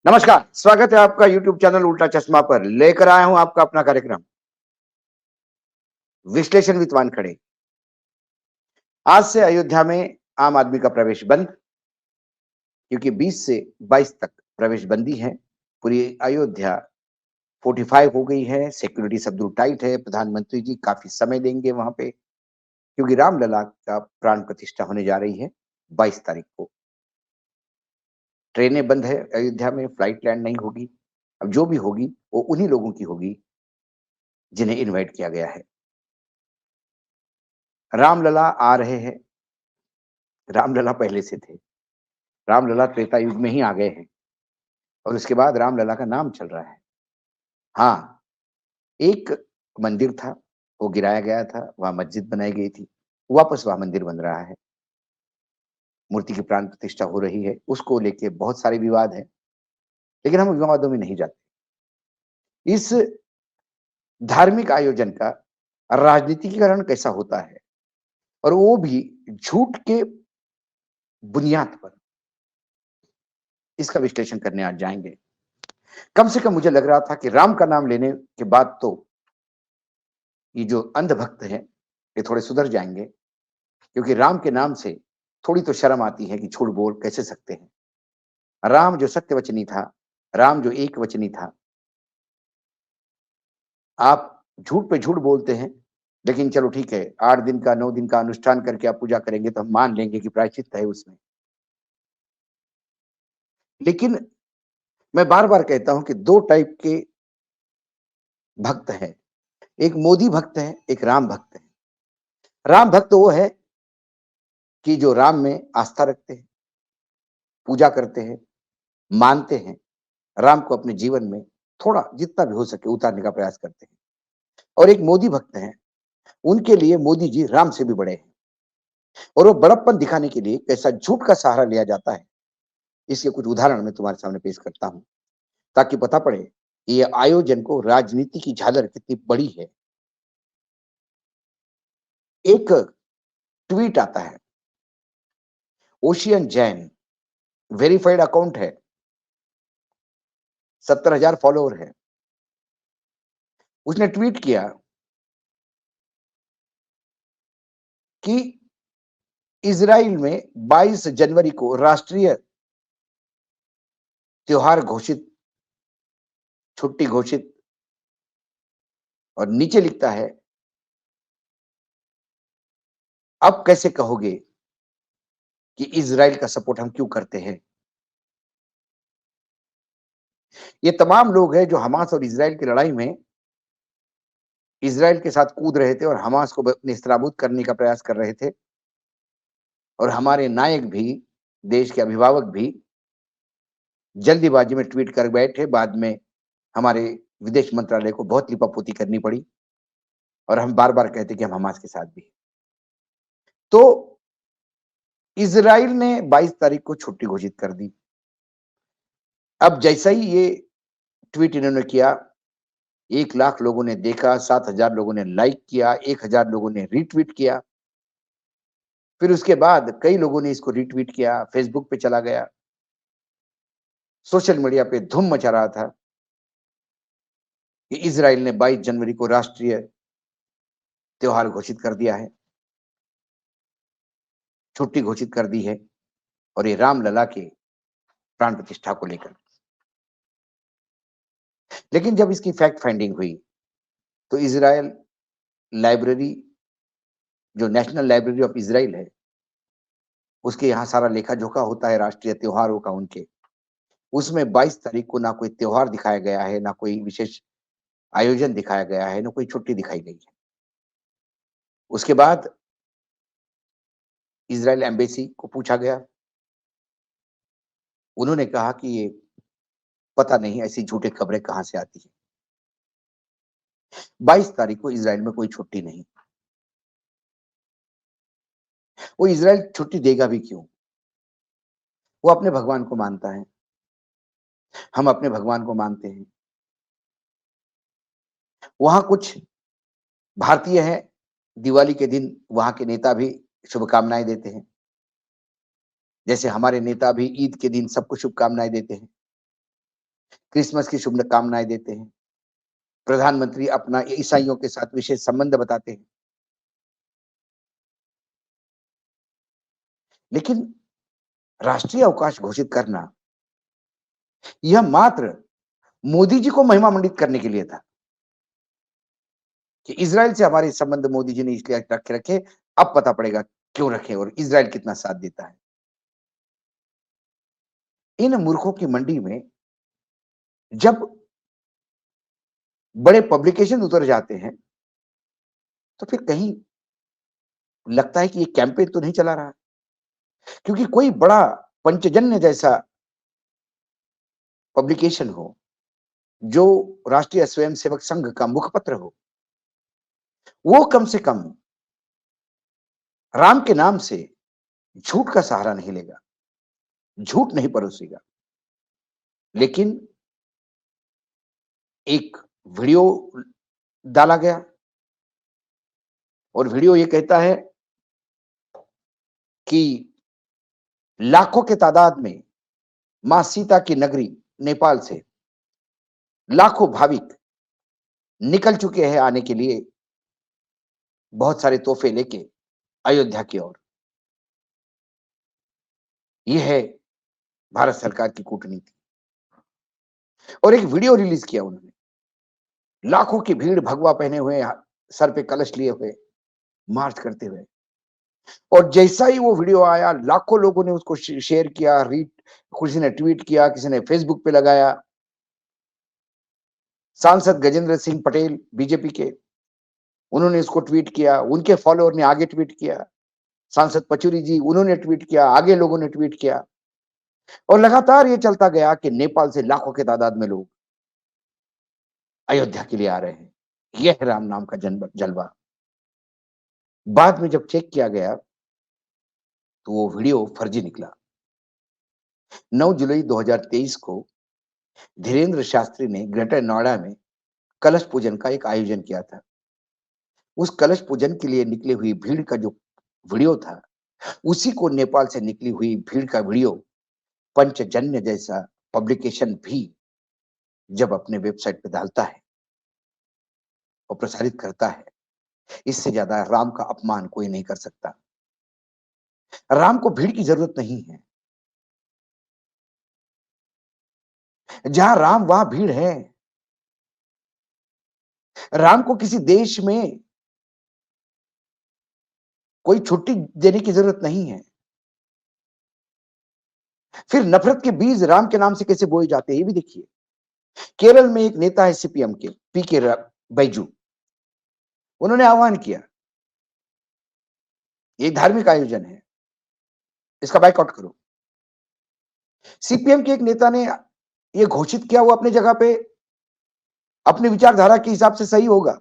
नमस्कार, स्वागत है आपका यूट्यूब चैनल उल्टा चश्मा पर। लेकर आया हूं आपका अपना कार्यक्रम विश्लेषण विद वानखड़े। आज से अयोध्या में आम आदमी का प्रवेश बंद, क्योंकि 20 से 22 तक प्रवेश बंदी है। पूरी अयोध्या फोर्टिफाई हो गई है, सिक्योरिटी सब दूर टाइट है। प्रधानमंत्री जी काफी समय देंगे वहां पे, क्योंकि रामलला का प्राण प्रतिष्ठा होने जा रही है 22 तारीख को। ट्रेनें बंद है अयोध्या में, फ्लाइट लैंड नहीं होगी। अब जो भी होगी वो उन्हीं लोगों की होगी जिन्हें इनवाइट किया गया है। रामलला आ रहे हैं। रामलला पहले से थे। रामलला त्रेता युग में ही आ गए हैं और उसके बाद रामलला का नाम चल रहा है। हाँ, एक मंदिर था, वो गिराया गया था, वहाँ मस्जिद बनाई गई थी, वापस वहाँ मंदिर बन रहा है। मूर्ति की प्राण प्रतिष्ठा हो रही है, उसको लेके बहुत सारे विवाद हैं, लेकिन हम विवादों में नहीं जाते। इस धार्मिक आयोजन का राजनीतिकरण कैसा होता है, और वो भी झूठ के बुनियाद पर, इसका विश्लेषण करने आज जाएंगे। कम से कम मुझे लग रहा था कि राम का नाम लेने के बाद तो ये जो अंधभक्त हैं, ये थोड़े सुधर जाएंगे, क्योंकि राम के नाम से थोड़ी तो शर्म आती है कि झूठ बोल कैसे सकते हैं। राम जो सत्यवचनी था, राम जो एक वचनी था, आप झूठ पे झूठ बोलते हैं, लेकिन चलो ठीक है, 8 दिन का 9 दिन का अनुष्ठान करके आप पूजा करेंगे तो हम मान लेंगे कि प्रायश्चित है उसमें। लेकिन मैं बार-बार कहता हूं कि 2 टाइप के भक्त हैं, एक मोदी भक्त है, एक राम भक्त है। राम भक्त वो है कि जो राम में आस्था रखते हैं, पूजा करते हैं, मानते हैं, राम को अपने जीवन में थोड़ा जितना भी हो सके उतारने का प्रयास करते हैं। और एक मोदी भक्त हैं, उनके लिए मोदी जी राम से भी बड़े हैं, और वो बड़प्पन दिखाने के लिए कैसा झूठ का सहारा लिया जाता है, इसके कुछ उदाहरण मैं तुम्हारे सामने पेश करता हूं, ताकि पता पड़े कि ये आयोजन को राजनीति की झालर कितनी बड़ी है। एक ट्वीट आता है, ओशियन जैन, वेरीफाइड अकाउंट है, 70,000 फॉलोअर है। उसने ट्वीट किया कि इजराइल में 22 जनवरी को राष्ट्रीय त्योहार घोषित, छुट्टी घोषित, और नीचे लिखता है, अब कैसे कहोगे कि इजराइल का सपोर्ट हम क्यों करते हैं। ये तमाम लोग हैं जो हमास और इजराइल की लड़ाई में इजराइल के साथ कूद रहे थे और हमास को नेस्तनाबूद करने का प्रयास कर रहे थे। और हमारे नायक भी, देश के अभिभावक भी जल्दीबाजी में ट्वीट कर बैठे, बाद में हमारे विदेश मंत्रालय को बहुत लिपापोती करनी पड़ी, और हम बार-बार कहते कि हम हमास के साथ भी हैं। तो इजराइल ने 22 तारीख को छुट्टी घोषित कर दी। अब जैसा ही ये ट्वीट इन्होंने किया, 1 लाख लोगों ने देखा, 7,000 लोगों ने लाइक किया, 1,000 लोगों ने रीट्वीट किया। फिर उसके बाद कई लोगों ने इसको रीट्वीट किया, फेसबुक पे चला गया, सोशल मीडिया पे धूम मचा रहा था कि इजराइल ने 22 जनवरी को राष्ट्रीय त्योहार घोषित कर दिया है, छुट्टी घोषित कर दी है, और ये रामलला के प्राण प्रतिष्ठा को लेकर। लेकिन जब इसकी फैक्ट फाइंडिंग हुई, तो इजराइल लाइब्रेरी, जो नेशनल लाइब्रेरी ऑफ इजराइल है, उसके यहाँ सारा लेखा-जोखा होता है राष्ट्रीय त्योहारों का उनके। उसमें 22 तारीख को ना कोई त्योहार दिखाया गया है, ना कोई विशेष आयोजन दिखाया गया है, ना कोई छुट्टी दिखाई गई है। उसके बाद इज़राइल एम्बेसी को पूछा गया। उन्होंने कहा कि ये पता नहीं ऐसी झूठी खबरें कहाँ से आती हैं। 22 तारीख को इज़राइल में कोई छुट्टी नहीं। वो इज़राइल छुट्टी देगा भी क्यों? वो अपने भगवान को मानता है, हम अपने भगवान को मानते हैं। वहाँ कुछ भारतीय हैं, दिवाली के दिन वहाँ के नेता भी शुभकामनाएँ देते हैं। जैसे हमारे नेता भी ईद के दिन सबको शुभकामनाएँ देते हैं। क्रिसमस की शुभकामनाएं देते हैं, प्रधानमंत्री अपना ईसाइयों के साथ विशेष संबंध बताते हैं। लेकिन राष्ट्रीय अवकाश घोषित करना यह मात्र मोदी जी को महिमा मंडित करने के लिए था कि इज़राइल से हमारे संबंध मोदी जी ने इसलिए रखे, अब पता पड़ेगा क्यों रखे और इज़राइल कितना साथ देता है। इन मूर्खों की मंडी में जब बड़े पब्लिकेशन उतर जाते हैं, तो फिर कहीं लगता है कि ये कैंपेन तो नहीं चला रहा। क्योंकि कोई बड़ा पंचजन्य जैसा पब्लिकेशन हो, जो राष्ट्रीय स्वयंसेवक संघ का मुखपत्र हो, वो कम से कम राम के नाम से झूठ का सहारा नहीं लेगा, झूठ नहीं परोसेगा। लेकिन एक वीडियो डाला गया और वीडियो ये कहता है कि लाखों के तादाद में मां सीता की नगरी नेपाल से लाखों भाविक निकल चुके हैं आने के लिए बहुत सारे तोहफे लेके अयोध्या की ओर। ये है भारत सरकार की कूटनीति। और एक वीडियो रिलीज किया उन्होंने, लाखों की भीड़ भगवा पहने हुए, सर पे कलश लिए हुए मार्च करते हुए। और जैसा ही वो वीडियो आया, लाखों लोगों ने उसको शेयर किया, किसी ने ट्वीट किया, किसी ने फेसबुक पे लगाया। सांसद गजेंद्र सिंह पटेल बीजेपी के, उन्होंने इसको ट्वीट किया, उनके फॉलोअर ने आगे ट्वीट किया, सांसद पचौरी जी उन्होंने ट्वीट किया, आगे लोगों ने ट्वीट किया और लगातार ये चलता गया कि नेपाल से लाखों की तादाद में लोग अयोध्या के लिए आ रहे हैं। यह है राम नाम का जलवा। बाद में जब चेक किया गया तो वो वीडियो फर्जी निकला। 9 जुलाई 2023 को धीरेन्द्र शास्त्री ने ग्रेटर नोएडा में कलश पूजन का एक आयोजन किया था। उस कलश पूजन के लिए निकली हुई भीड़ का जो वीडियो था, उसी को नेपाल से निकली हुई भीड़ का वीडियो पंचजन्य जैसा पब्लिकेशन भी जब अपने वेबसाइट पे डालता है और प्रसारित करता है, इससे ज्यादा राम का अपमान कोई नहीं कर सकता। राम को भीड़ की जरूरत नहीं है। जहां राम वहां भीड़ है। राम को किसी देश में कोई छुट्टी देने की जरूरत नहीं है। फिर नफरत के बीज राम के नाम से कैसे बोए जाते हैं, ये भी देखिए। केरल में एक नेता है सीपीएम के, पीके बैजू, उन्होंने आह्वान किया, ये धार्मिक आयोजन है, इसका बाइकआउट करो। सीपीएम के एक नेता ने ये घोषित किया, वो अपनी जगह पे अपनी विचारधारा के हिसाब से सही होगा,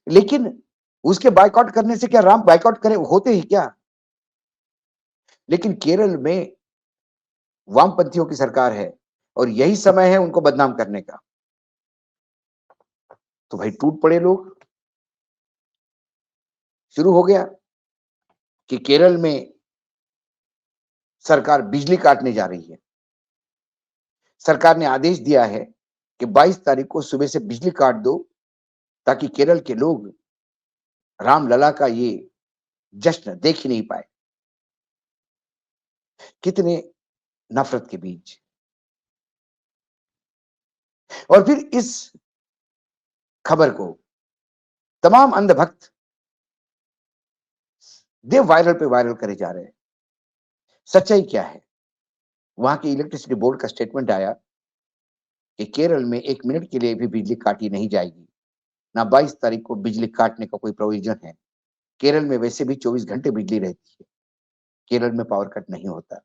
लेकिन उसके बाइकआउट करने से क्या राम बाइकआउट करे होते ही क्या? लेकिन केरल में वामपंथियों की सरकार है और यही समय है उनको बदनाम करने का। तो भाई टूट पड़े लोग। शुरू हो गया कि केरल में सरकार बिजली काटने जा रही है। सरकार ने आदेश दिया है कि 22 तारीख को सुबह से बिजली काट दो, ताकि केरल के लोग रामलला का ये जश्न देख ही नहीं पाए। कितने नफरत के बीच। और फिर इस खबर को तमाम अंधभक्त देव वायरल पे वायरल करे जा रहे हैं। सच्चाई क्या है? वहां के इलेक्ट्रिसिटी बोर्ड का स्टेटमेंट आया कि केरल में 1 मिनट के लिए भी बिजली काटी नहीं जाएगी। ना 22 तारीख को बिजली काटने का कोई प्रोविजन है। केरल में वैसे भी 24 घंटे बिजली रहती है। केरल में पावर कट नहीं होता,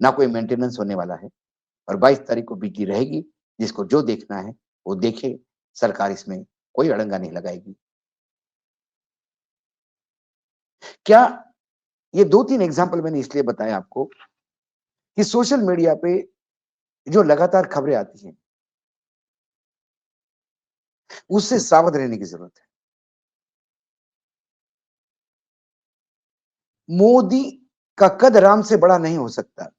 ना कोई मेंटेनेंस होने वाला है और 22 तारीख को बिजली रहेगी। जिसको जो देखना है वो देखे, सरकार इसमें कोई अड़ंगा नहीं लगाएगी। क्या ये 2-3 एग्जाम्पल मैंने इसलिए बताया आपको कि सोशल मीडिया पे जो लगातार खबरें आती हैं, उससे सावध रहने की जरूरत है। मोदी का कद राम से बड़ा नहीं हो सकता।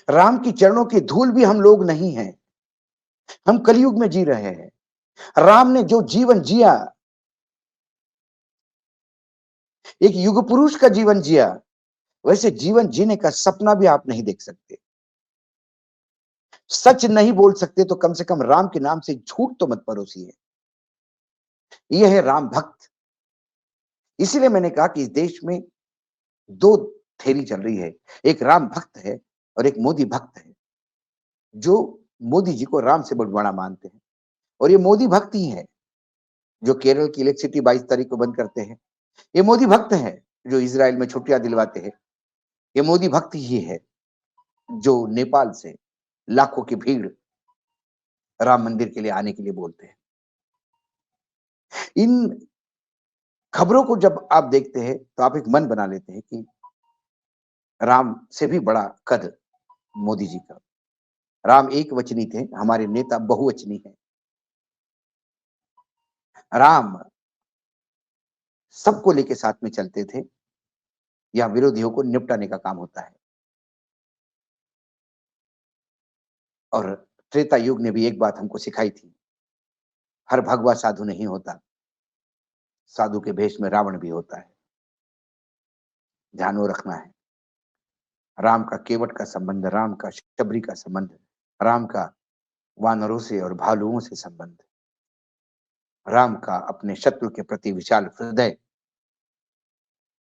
राम की चरणों की धूल भी हम लोग नहीं हैं। हम कलयुग में जी रहे हैं। राम ने जो जीवन जिया, एक युग पुरुष का जीवन जिया, वैसे जीवन जीने का सपना भी आप नहीं देख सकते। सच नहीं बोल सकते तो कम से कम राम के नाम से झूठ तो मत परोसिए। यह है राम भक्त। इसीलिए मैंने कहा कि इस देश में दो थेरी चल रही है। एक राम भक्त है और एक मोदी भक्त है, जो मोदी जी को राम से बड़ा मानते हैं। और ये मोदी भक्त ही है जो केरल की इलेक्ट्रिसिटी 22 तारीख को बंद करते हैं। ये मोदी भक्त है जो इजराइल में छुट्टियां दिलवाते हैं। ये मोदी भक्त ही है जो नेपाल से लाखों की भीड़ राम मंदिर के लिए आने के लिए बोलते हैं। इन खबरों को जब आप देखते हैं तो आप एक मन बना लेते हैं कि राम से भी बड़ा कद मोदी जी का। राम एक वचनी थे, हमारे नेता बहुवचनी हैं। राम सबको लेके साथ में चलते थे, या विरोधियों को निपटाने का काम होता है। और त्रेता युग ने भी एक बात हमको सिखाई थी, हर भगवा साधु नहीं होता, साधु के भेष में रावण भी होता है। ध्यान वो रखना है। राम का केवट का संबंध, राम का शबरी का संबंध, राम का वानरों से और भालुओं से संबंध, राम का अपने शत्रु के प्रति विशाल हृदय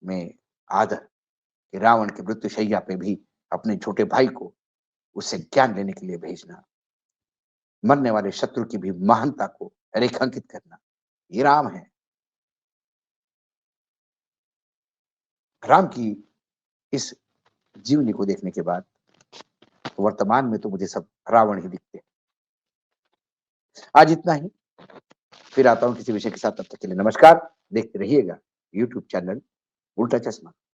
में आदर, कि रावण के मृत्युशैया पे भी अपने छोटे भाई को उससे ज्ञान लेने के लिए भेजना, मरने वाले शत्रु की भी महानता को रेखांकित करना, ये राम है। राम की इस जीवनी को देखने के बाद वर्तमान में तो मुझे सब रावण ही दिखते हैं। आज इतना ही, फिर आता हूं किसी विषय के साथ। तब तक के लिए नमस्कार। देखते रहिएगा यूट्यूब चैनल उल्टा चश्मा।